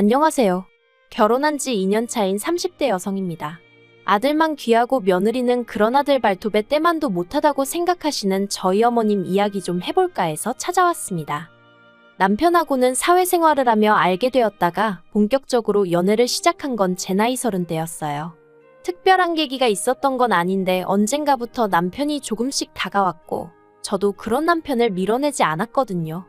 안녕하세요. 결혼한 지 2년 차인 30대 여성입니다. 아들만 귀하고 며느리는 그런 아들 발톱에 때만도 못하다고 생각하시는 저희 어머님 이야기 좀 해볼까 해서 찾아왔습니다. 남편하고는 사회생활을 하며 알게 되었다가 본격적으로 연애를 시작한 건 제 나이 30대였어요. 특별한 계기가 있었던 건 아닌데 언젠가부터 남편이 조금씩 다가왔고 저도 그런 남편을 밀어내지 않았거든요.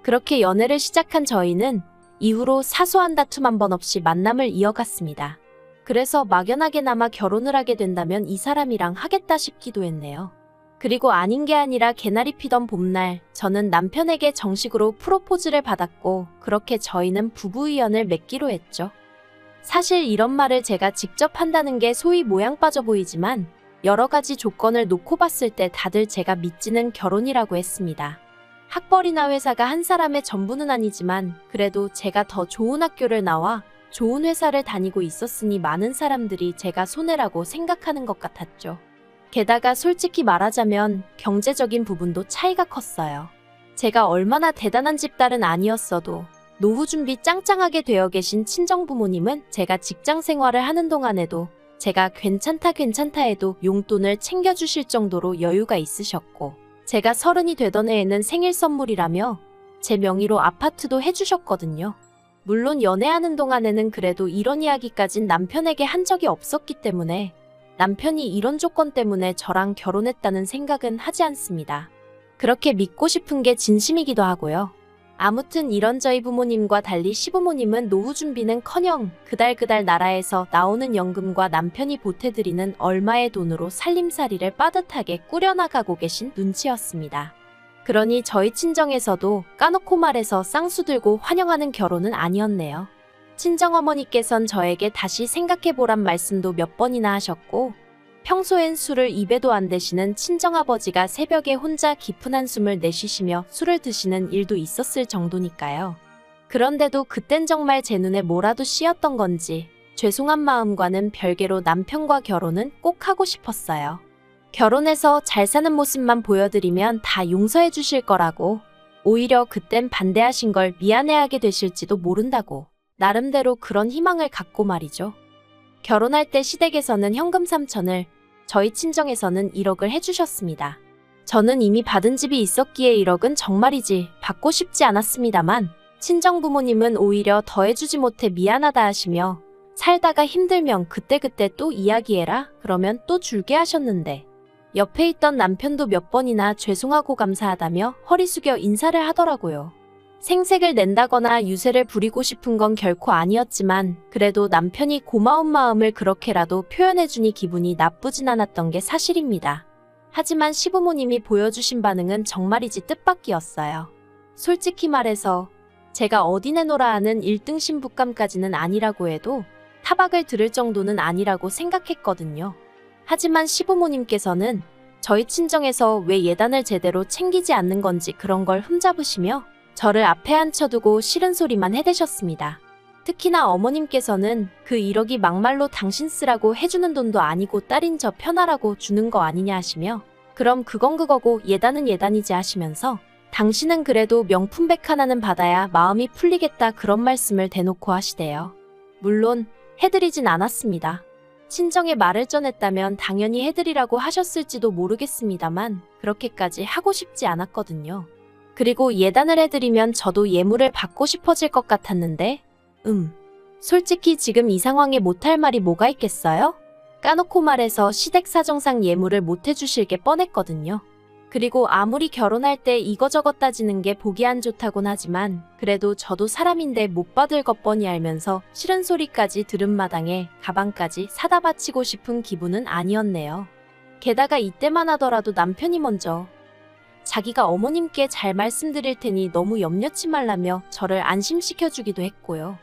그렇게 연애를 시작한 저희는 이후로 사소한 다툼 한 번 없이 만남을 이어갔습니다. 그래서 막연하게나마 결혼을 하게 된다면 이 사람이랑 하겠다 싶기도 했네요. 그리고 아닌 게 아니라 개나리 피던 봄날 저는 남편에게 정식으로 프로포즈를 받았고 그렇게 저희는 부부의연을 맺기로 했죠. 사실 이런 말을 제가 직접 한다는 게 소위 모양 빠져 보이지만 여러 가지 조건을 놓고 봤을 때 다들 제가 믿지는 결혼이라고 했습니다. 학벌이나 회사가 한 사람의 전부는 아니지만 그래도 제가 더 좋은 학교를 나와 좋은 회사를 다니고 있었으니 많은 사람들이 제가 손해라고 생각하는 것 같았죠. 게다가 솔직히 말하자면 경제적인 부분도 차이가 컸어요. 제가 얼마나 대단한 집딸은 아니었어도 노후 준비 짱짱하게 되어 계신 친정부모님은 제가 직장 생활을 하는 동안에도 제가 괜찮다 해도 용돈을 챙겨주실 정도로 여유가 있으셨고 제가 30이 되던 해에는 생일 선물이라며 제 명의로 아파트도 해주셨거든요. 물론 연애하는 동안에는 그래도 이런 이야기까진 남편에게 한 적이 없었기 때문에 남편이 이런 조건 때문에 저랑 결혼했다는 생각은 하지 않습니다. 그렇게 믿고 싶은 게 진심이기도 하고요. 아무튼 이런 저희 부모님과 달리 시부모님은 노후 준비는커녕 그달 나라에서 나오는 연금과 남편이 보태드리는 얼마의 돈으로 살림살이를 빠듯하게 꾸려나가고 계신 눈치였습니다. 그러니 저희 친정에서도 까놓고 말해서 쌍수 들고 환영하는 결혼은 아니었네요. 친정어머니께선 저에게 다시 생각해보란 말씀도 몇 번이나 하셨고 평소엔 술을 입에도 안 대시는 친정아버지가 새벽에 혼자 깊은 한숨을 내쉬시며 술을 드시는 일도 있었을 정도니까요. 그런데도 그땐 정말 제 눈에 뭐라도 씌었던 건지 죄송한 마음과는 별개로 남편과 결혼은 꼭 하고 싶었어요. 결혼해서 잘 사는 모습만 보여드리면 다 용서해 주실 거라고, 오히려 그땐 반대하신 걸 미안해하게 되실지도 모른다고 나름대로 그런 희망을 갖고 말이죠. 결혼할 때 시댁에서는 현금 3천을, 저희 친정에서는 1억을 해주셨습니다. 저는 이미 받은 집이 있었기에 1억은 정말이지 받고 싶지 않았습니다만 친정 부모님은 오히려 더 해주지 못해 미안하다 하시며 살다가 힘들면 그때그때 또 이야기해라 그러면 또 줄게 하셨는데 옆에 있던 남편도 몇 번이나 죄송하고 감사하다며 허리 숙여 인사를 하더라고요. 생색을 낸다거나 유세를 부리고 싶은 건 결코 아니었지만 그래도 남편이 고마운 마음을 그렇게라도 표현해주니 기분이 나쁘진 않았던 게 사실입니다. 하지만 시부모님이 보여주신 반응은 정말이지 뜻밖이었어요. 솔직히 말해서 제가 어디 내놓으라 하는 1등 신부감까지는 아니라고 해도 타박을 들을 정도는 아니라고 생각했거든요. 하지만 시부모님께서는 저희 친정에서 왜 예단을 제대로 챙기지 않는 건지 그런 걸 흠잡으시며 저를 앞에 앉혀두고 싫은 소리만 해대셨습니다. 특히나 어머님께서는 그 1억이 막말로 당신 쓰라고 해주는 돈도 아니고 딸인 저 편하라고 주는 거 아니냐 하시며 그럼 그건 그거고 예단은 예단이지 하시면서 당신은 그래도 명품백 하나는 받아야 마음이 풀리겠다 그런 말씀을 대놓고 하시대요. 물론 해드리진 않았습니다. 친정에 말을 전했다면 당연히 해드리라고 하셨을지도 모르겠습니다만 그렇게까지 하고 싶지 않았거든요. 그리고 예단을 해드리면 저도 예물을 받고 싶어질 것 같았는데 솔직히 지금 이 상황에 못할 말이 뭐가 있겠어요? 까놓고 말해서 시댁 사정상 예물을 못 해주실 게 뻔했거든요. 그리고 아무리 결혼할 때 이거저거 따지는 게 보기 안 좋다곤 하지만 그래도 저도 사람인데 못 받을 것 뻔히 알면서 싫은 소리까지 들은 마당에 가방까지 사다 바치고 싶은 기분은 아니었네요. 게다가 이때만 하더라도 남편이 먼저 자기가 어머님께 잘 말씀드릴 테니 너무 염려치 말라며 저를 안심시켜주기도 했고요.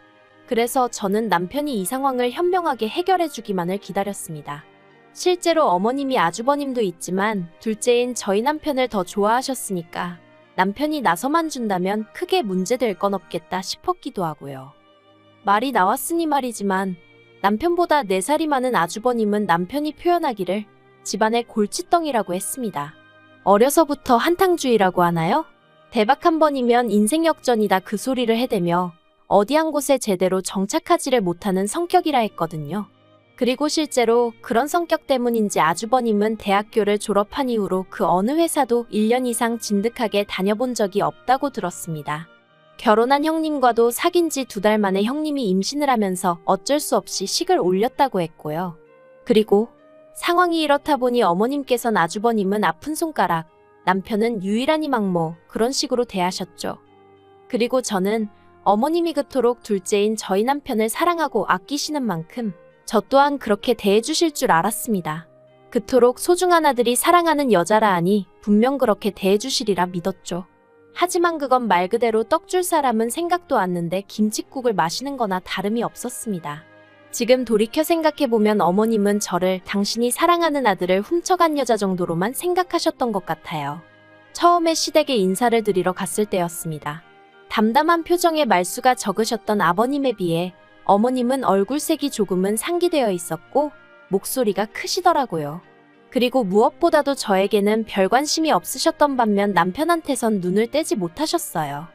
그래서 저는 남편이 이 상황을 현명하게 해결해주기만을 기다렸습니다. 실제로 어머님이 아주버님도 있지만 둘째인 저희 남편을 더 좋아하셨으니까 남편이 나서만 준다면 크게 문제될 건 없겠다 싶었기도 하고요. 말이 나왔으니 말이지만 남편보다 4살이 많은 아주버님은 남편이 표현하기를 집안의 골칫덩이라고 했습니다. 어려서부터 한탕주의라고 하나요? 대박 한 번이면 인생 역전이다 그 소리를 해대며 어디 한 곳에 제대로 정착하지를 못하는 성격이라 했거든요. 그리고 실제로 그런 성격 때문인지 아주버님은 대학교를 졸업한 이후로 그 어느 회사도 1년 이상 진득하게 다녀본 적이 없다고 들었습니다. 결혼한 형님과도 사귄 지 2달 만에 형님이 임신을 하면서 어쩔 수 없이 식을 올렸다고 했고요. 그리고 상황이 이렇다 보니 어머님께선 아주버님은 아픈 손가락, 남편은 유일한 희망모 그런 식으로 대하셨죠. 그리고 저는 어머님이 그토록 둘째인 저희 남편을 사랑하고 아끼시는 만큼 저 또한 그렇게 대해주실 줄 알았습니다. 그토록 소중한 아들이 사랑하는 여자라 하니 분명 그렇게 대해주시리라 믿었죠. 하지만 그건 말 그대로 떡줄 사람은 생각도 않는데 김칫국을 마시는 거나 다름이 없었습니다. 지금 돌이켜 생각해보면 어머님은 저를 당신이 사랑하는 아들을 훔쳐간 여자 정도로만 생각하셨던 것 같아요. 처음에 시댁에 인사를 드리러 갔을 때였습니다. 담담한 표정의 말수가 적으셨던 아버님에 비해 어머님은 얼굴색이 조금은 상기되어 있었고 목소리가 크시더라고요. 그리고 무엇보다도 저에게는 별 관심이 없으셨던 반면 남편한테선 눈을 떼지 못하셨어요.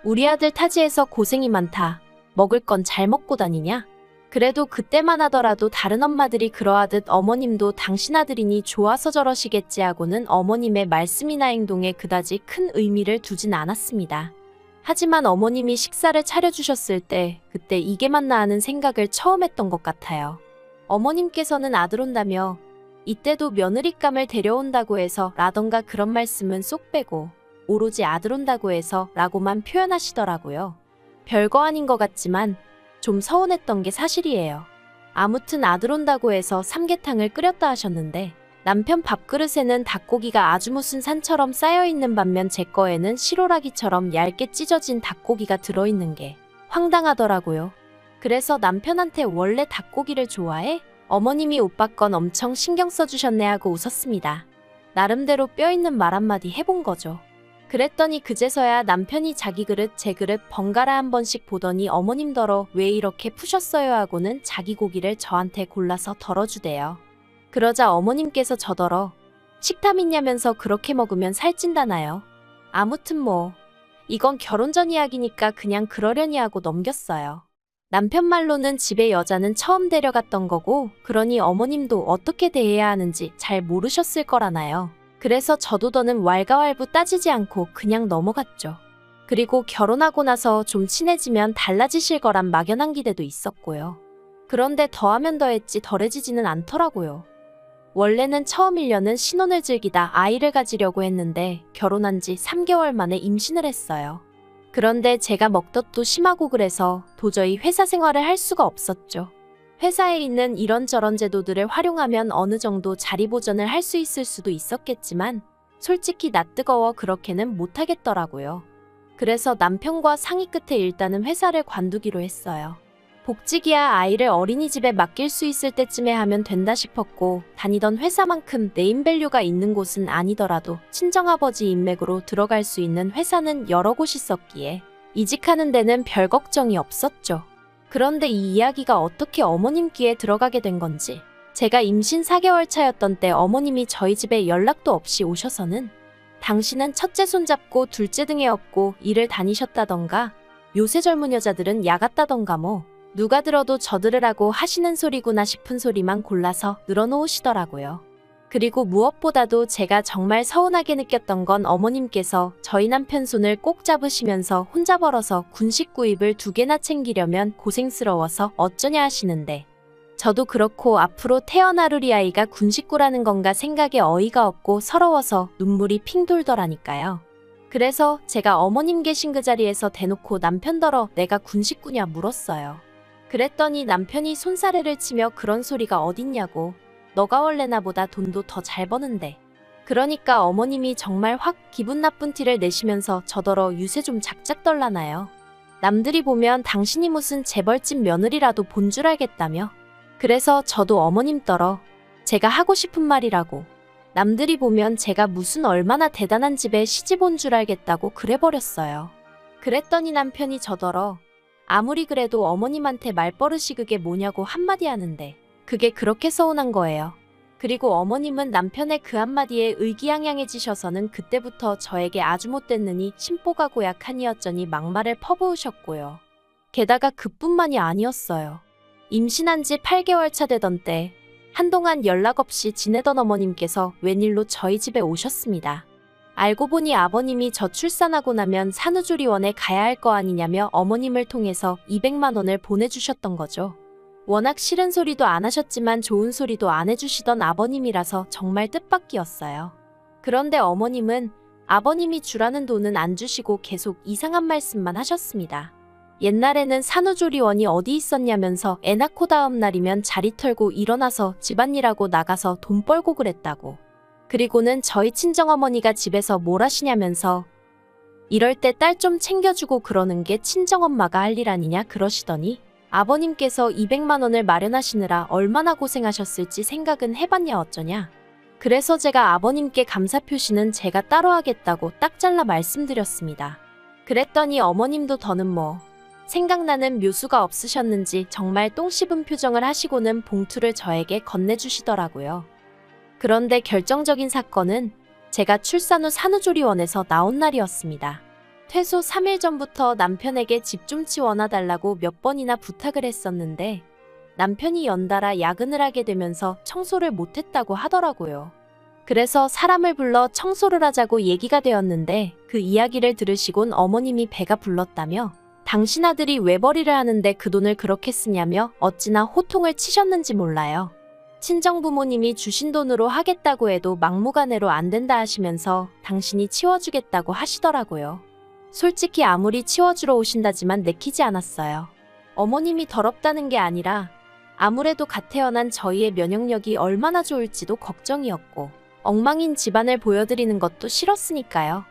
우리 아들 타지에서 고생이 많다. 먹을 건 잘 먹고 다니냐? 그래도 그때만 하더라도 다른 엄마들이 그러하듯 어머님도 당신 아들이니 좋아서 저러시겠지 하고는 어머님의 말씀이나 행동에 그다지 큰 의미를 두진 않았습니다. 하지만 어머님이 식사를 차려주셨을 때 그때 이게 맞나 하는 생각을 처음 했던 것 같아요. 어머님께서는 아들 온다며 이때도 며느리감을 데려온다고 해서 라던가 그런 말씀은 쏙 빼고 오로지 아들 온다고 해서 라고만 표현하시더라고요. 별거 아닌 것 같지만 좀 서운했던 게 사실이에요. 아무튼 아들 온다고 해서 삼계탕을 끓였다 하셨는데 남편 밥그릇에는 닭고기가 아주 무슨 산처럼 쌓여있는 반면 제 거에는 시로라기처럼 얇게 찢어진 닭고기가 들어있는 게 황당하더라고요. 그래서 남편한테 원래 닭고기를 좋아해? 어머님이 오빠 건 엄청 신경 써주셨네 하고 웃었습니다. 나름대로 뼈있는 말 한마디 해본 거죠. 그랬더니 그제서야 남편이 자기 그릇 제 그릇 번갈아 한 번씩 보더니 어머님더러 왜 이렇게 푸셨어요 하고는 자기 고기를 저한테 골라서 덜어주대요. 그러자 어머님께서 저더러 식탐 있냐면서 그렇게 먹으면 살찐다나요? 아무튼 뭐 이건 결혼 전 이야기니까 그냥 그러려니 하고 넘겼어요. 남편 말로는 집에 여자는 처음 데려갔던 거고 그러니 어머님도 어떻게 대해야 하는지 잘 모르셨을 거라나요. 그래서 저도 더는 왈가왈부 따지지 않고 그냥 넘어갔죠. 그리고 결혼하고 나서 좀 친해지면 달라지실 거란 막연한 기대도 있었고요. 그런데 더하면 더했지 덜해지지는 않더라고요. 원래는 처음 1년은 신혼을 즐기다 아이를 가지려고 했는데 결혼한 지 3개월 만에 임신을 했어요. 그런데 제가 먹덧도 심하고 그래서 도저히 회사 생활을 할 수가 없었죠. 회사에 있는 이런저런 제도들을 활용하면 어느 정도 자리 보전을 할 수 있을 수도 있었겠지만 솔직히 나 뜨거워 그렇게는 못하겠더라고요. 그래서 남편과 상의 끝에 일단은 회사를 관두기로 했어요. 복직이야 아이를 어린이집에 맡길 수 있을 때쯤에 하면 된다 싶었고 다니던 회사만큼 네임밸류가 있는 곳은 아니더라도 친정아버지 인맥으로 들어갈 수 있는 회사는 여러 곳 있었기에 이직하는 데는 별 걱정이 없었죠. 그런데 이 이야기가 어떻게 어머님 귀에 들어가게 된 건지 제가 임신 4개월 차였던 때 어머님이 저희 집에 연락도 없이 오셔서는 당신은 첫째 손잡고 둘째 등에 업고 일을 다니셨다던가 요새 젊은 여자들은 야같다던가 뭐 누가 들어도 저 들으라고 하시는 소리구나 싶은 소리만 골라서 늘어놓으시더라고요. 그리고 무엇보다도 제가 정말 서운하게 느꼈던 건 어머님께서 저희 남편 손을 꼭 잡으시면서 혼자 벌어서 군식 구입을 2개나 챙기려면 고생스러워서 어쩌냐 하시는데 저도 그렇고 앞으로 태어날 우리 아이가 군식구라는 건가 생각에 어이가 없고 서러워서 눈물이 핑 돌더라니까요. 그래서 제가 어머님 계신 그 자리에서 대놓고 남편더러 내가 군식구냐 물었어요. 그랬더니 남편이 손사래를 치며 그런 소리가 어딨냐고 너가 원래 나보다 돈도 더 잘 버는데 그러니까 어머님이 정말 확 기분 나쁜 티를 내시면서 저더러 유세 좀 작작 떨라나요. 남들이 보면 당신이 무슨 재벌집 며느리라도 본 줄 알겠다며 그래서 저도 어머님더러 제가 하고 싶은 말이라고 남들이 보면 제가 무슨 얼마나 대단한 집에 시집 온 줄 알겠다고 그래버렸어요. 그랬더니 남편이 저더러 아무리 그래도 어머님한테 말버릇이 그게 뭐냐고 한마디 하는데 그게 그렇게 서운한 거예요. 그리고 어머님은 남편의 그 한마디에 의기양양해지셔서는 그때부터 저에게 아주 못됐느니 심보가 고약하니였더니 막말을 퍼부으셨고요. 게다가 그뿐만이 아니었어요. 임신한 지 8개월 차 되던 때 한동안 연락 없이 지내던 어머님께서 웬일로 저희 집에 오셨습니다. 알고 보니 아버님이 저 출산하고 나면 산후조리원에 가야 할 거 아니냐며 어머님을 통해서 200만 원을 보내주셨던 거죠. 워낙 싫은 소리도 안 하셨지만 좋은 소리도 안 해주시던 아버님이라서 정말 뜻밖이었어요. 그런데 어머님은 아버님이 주라는 돈은 안 주시고 계속 이상한 말씀만 하셨습니다. 옛날에는 산후조리원이 어디 있었냐면서 애 낳고 다음 날이면 자리 털고 일어나서 집안일하고 나가서 돈 벌고 그랬다고. 그리고는 저희 친정어머니가 집에서 뭘 하시냐면서 이럴 때 딸 좀 챙겨주고 그러는 게 친정엄마가 할 일 아니냐 그러시더니 아버님께서 200만 원을 마련하시느라 얼마나 고생하셨을지 생각은 해봤냐 어쩌냐. 그래서 제가 아버님께 감사 표시는 제가 따로 하겠다고 딱 잘라 말씀드렸습니다. 그랬더니 어머님도 더는 뭐 생각나는 묘수가 없으셨는지 정말 똥 씹은 표정을 하시고는 봉투를 저에게 건네주시더라고요. 그런데 결정적인 사건은 제가 출산 후 산후조리원에서 나온 날이었습니다. 퇴소 3일 전부터 남편에게 집 좀 치워놔달라고 몇 번이나 부탁을 했었는데 남편이 연달아 야근을 하게 되면서 청소를 못했다고 하더라고요. 그래서 사람을 불러 청소를 하자고 얘기가 되었는데 그 이야기를 들으시곤 어머님이 배가 불렀다며 당신 아들이 외벌이를 하는데 그 돈을 그렇게 쓰냐며 어찌나 호통을 치셨는지 몰라요. 친정부모님이 주신 돈으로 하겠다고 해도 막무가내로 안 된다 하시면서 당신이 치워주겠다고 하시더라고요. 솔직히 아무리 치워주러 오신다지만 내키지 않았어요. 어머님이 더럽다는 게 아니라 아무래도 갓 태어난 저희의 면역력이 얼마나 좋을지도 걱정이었고 엉망인 집안을 보여드리는 것도 싫었으니까요.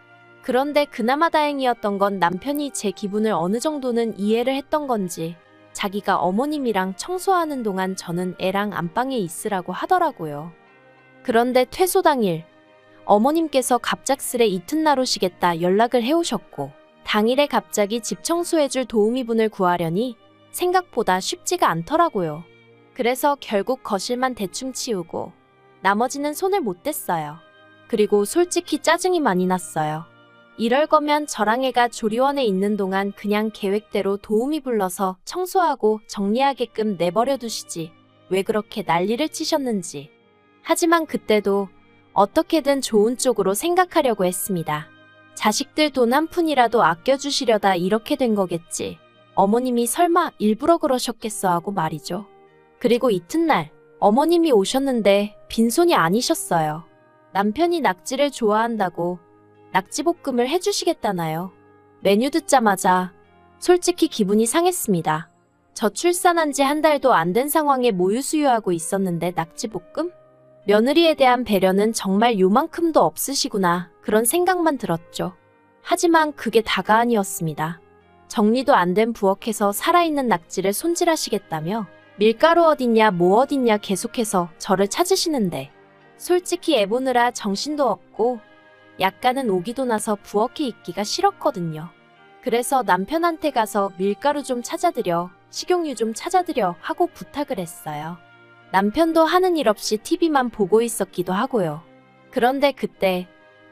그런데 그나마 다행이었던 건 남편이 제 기분을 어느 정도는 이해를 했던 건지 자기가 어머님이랑 청소하는 동안 저는 애랑 안방에 있으라고 하더라고요. 그런데 퇴소 당일 어머님께서 갑작스레 이튿날 오시겠다 연락을 해오셨고 당일에 갑자기 집 청소해줄 도우미분을 구하려니 생각보다 쉽지가 않더라고요. 그래서 결국 거실만 대충 치우고 나머지는 손을 못 댔어요. 그리고 솔직히 짜증이 많이 났어요. 이럴 거면 저랑 애가 조리원에 있는 동안 그냥 계획대로 도우미 불러서 청소하고 정리하게끔 내버려 두시지 왜 그렇게 난리를 치셨는지. 하지만 그때도 어떻게든 좋은 쪽으로 생각하려고 했습니다. 자식들 돈 한 푼이라도 아껴주시려다 이렇게 된 거겠지. 어머님이 설마 일부러 그러셨겠어 하고 말이죠. 그리고 이튿날 어머님이 오셨는데 빈손이 아니셨어요. 남편이 낙지를 좋아한다고 낙지볶음을 해주시겠다나요. 메뉴 듣자마자 솔직히 기분이 상했습니다. 저 출산한 지 한 달도 안 된 상황에 모유 수유하고 있었는데 낙지볶음? 며느리에 대한 배려는 정말 요만큼도 없으시구나 그런 생각만 들었죠. 하지만 그게 다가 아니었습니다. 정리도 안 된 부엌에서 살아있는 낙지를 손질하시겠다며 밀가루 어딨냐 뭐 어딨냐 계속해서 저를 찾으시는데 솔직히 애 보느라 정신도 없고 약간은 오기도 나서 부엌에 있기가 싫었거든요. 그래서 남편한테 가서 밀가루 좀 찾아드려, 식용유 좀 찾아드려 하고 부탁을 했어요. 남편도 하는 일 없이 TV만 보고 있었기도 하고요. 그런데 그때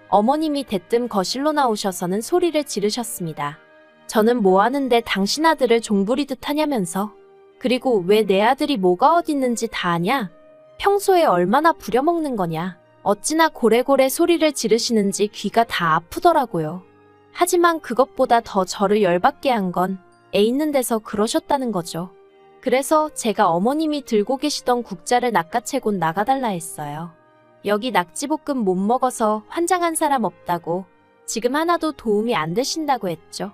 어머님이 대뜸 거실로 나오셔서는 소리를 지르셨습니다. 저는 뭐 하는데 당신 아들을 종부리듯 하냐면서. 그리고 왜 내 아들이 뭐가 어딨는지 다 아냐? 평소에 얼마나 부려먹는 거냐? 어찌나 고래고래 소리를 지르시는지 귀가 다 아프더라고요. 하지만 그것보다 더 저를 열받게 한 건 애 있는 데서 그러셨다는 거죠. 그래서 제가 어머님이 들고 계시던 국자를 낚아채곤 나가달라 했어요. 여기 낙지볶음 못 먹어서 환장한 사람 없다고 지금 하나도 도움이 안 되신다고 했죠.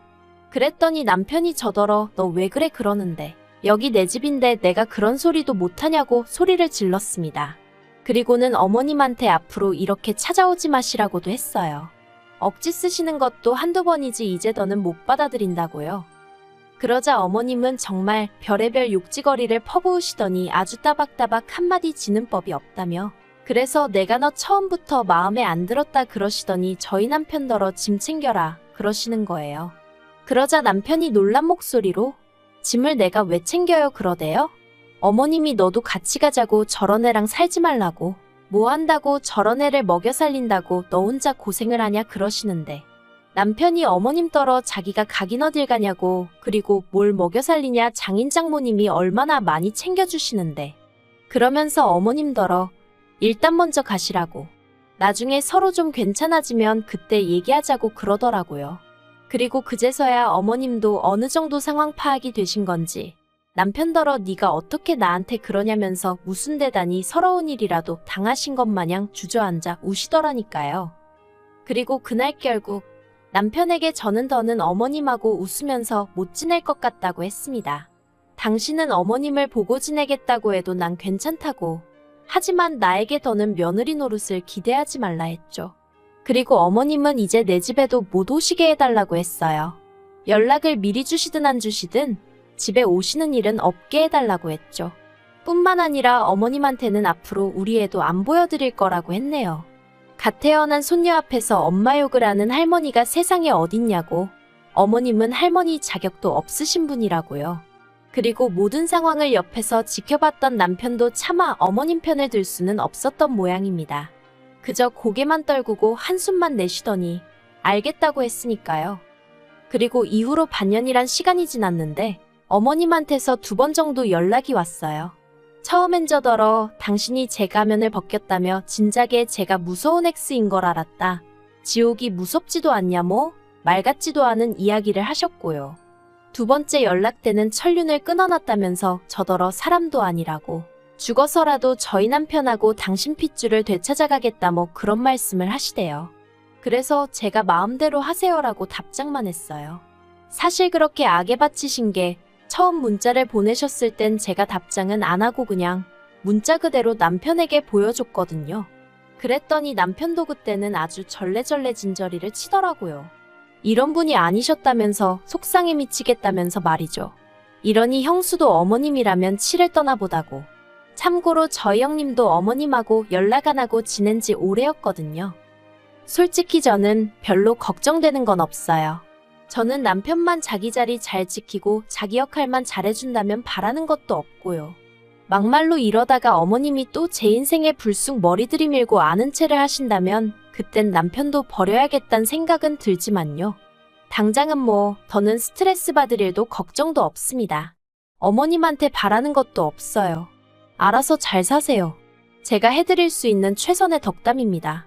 그랬더니 남편이 저더러 너 왜 그래 그러는데 여기 내 집인데 내가 그런 소리도 못하냐고 소리를 질렀습니다. 그리고는 어머님한테 앞으로 이렇게 찾아오지 마시라고도 했어요. 억지 쓰시는 것도 한두 번이지 이제 더는 못 받아들인다고요. 그러자 어머님은 정말 별의별 욕지거리를 퍼부으시더니 아주 따박따박 한마디 지는 법이 없다며 그래서 내가 너 처음부터 마음에 안 들었다 그러시더니 저희 남편더러 짐 챙겨라 그러시는 거예요. 그러자 남편이 놀란 목소리로 짐을 내가 왜 챙겨요 그러대요? 어머님이 너도 같이 가자고 저런 애랑 살지 말라고 뭐 한다고 저런 애를 먹여 살린다고 너 혼자 고생을 하냐 그러시는데 남편이 어머님 떨어 자기가 가긴 어딜 가냐고, 그리고 뭘 먹여 살리냐, 장인 장모님이 얼마나 많이 챙겨주시는데. 그러면서 어머님더러 일단 먼저 가시라고. 나중에 서로 좀 괜찮아지면 그때 얘기하자고 그러더라고요. 그리고 그제서야 어머님도 어느 정도 상황 파악이 되신 건지 남편더러 네가 어떻게 나한테 그러냐면서 무슨 대단히 서러운 일이라도 당하신 것 마냥 주저앉아 우시더라니까요. 그리고 그날 결국 남편에게 저는 더는 어머님하고 웃으면서 못 지낼 것 같다고 했습니다. 당신은 어머님을 보고 지내겠다고 해도 난 괜찮다고. 하지만 나에게 더는 며느리 노릇을 기대하지 말라 했죠. 그리고 어머님은 이제 내 집에도 못 오시게 해달라고 했어요. 연락을 미리 주시든 안 주시든 집에 오시는 일은 없게 해달라고 했죠. 뿐만 아니라 어머님한테는 앞으로 우리 애도 안 보여드릴 거라고 했네요. 갓 태어난 손녀 앞에서 엄마 욕을 하는 할머니가 세상에 어딨냐고. 어머님은 할머니 자격도 없으신 분이라고요. 그리고 모든 상황을 옆에서 지켜봤던 남편도 차마 어머님 편을 들 수는 없었던 모양입니다. 그저 고개만 떨구고 한숨만 내쉬더니 알겠다고 했으니까요. 그리고 이후로 반년이란 시간이 지났는데 어머님한테서 2번 정도 연락이 왔어요. 처음엔 저더러 당신이 제 가면을 벗겼다며 진작에 제가 무서운 X인 걸 알았다. 지옥이 무섭지도 않냐 뭐? 말 같지도 않은 이야기를 하셨고요. 2번째 연락 때는 천륜을 끊어놨다면서 저더러 사람도 아니라고. 죽어서라도 저희 남편하고 당신 핏줄을 되찾아가겠다 뭐 그런 말씀을 하시대요. 그래서 제가 마음대로 하세요라고 답장만 했어요. 사실 그렇게 악에 바치신 게 처음 문자를 보내셨을 땐 제가 답장은 안 하고 그냥 문자 그대로 남편에게 보여줬거든요. 그랬더니 남편도 그때는 아주 절레절레 진저리를 치더라고요. 이런 분이 아니셨다면서 속상해 미치겠다면서 말이죠. 이러니 형수도 어머님이라면 치를 떠나보다고. 참고로 저희 형님도 어머님하고 연락 안 하고 지낸 지 오래였거든요. 솔직히 저는 별로 걱정되는 건 없어요. 저는 남편만 자기 자리 잘 지키고 자기 역할만 잘해준다면 바라는 것도 없고요. 막말로 이러다가 어머님이 또 제 인생에 불쑥 머리 들이밀고 아는 체를 하신다면 그땐 남편도 버려야겠다는 생각은 들지만요. 당장은 뭐 더는 스트레스 받을 일도 걱정도 없습니다. 어머님한테 바라는 것도 없어요. 알아서 잘 사세요. 제가 해드릴 수 있는 최선의 덕담입니다.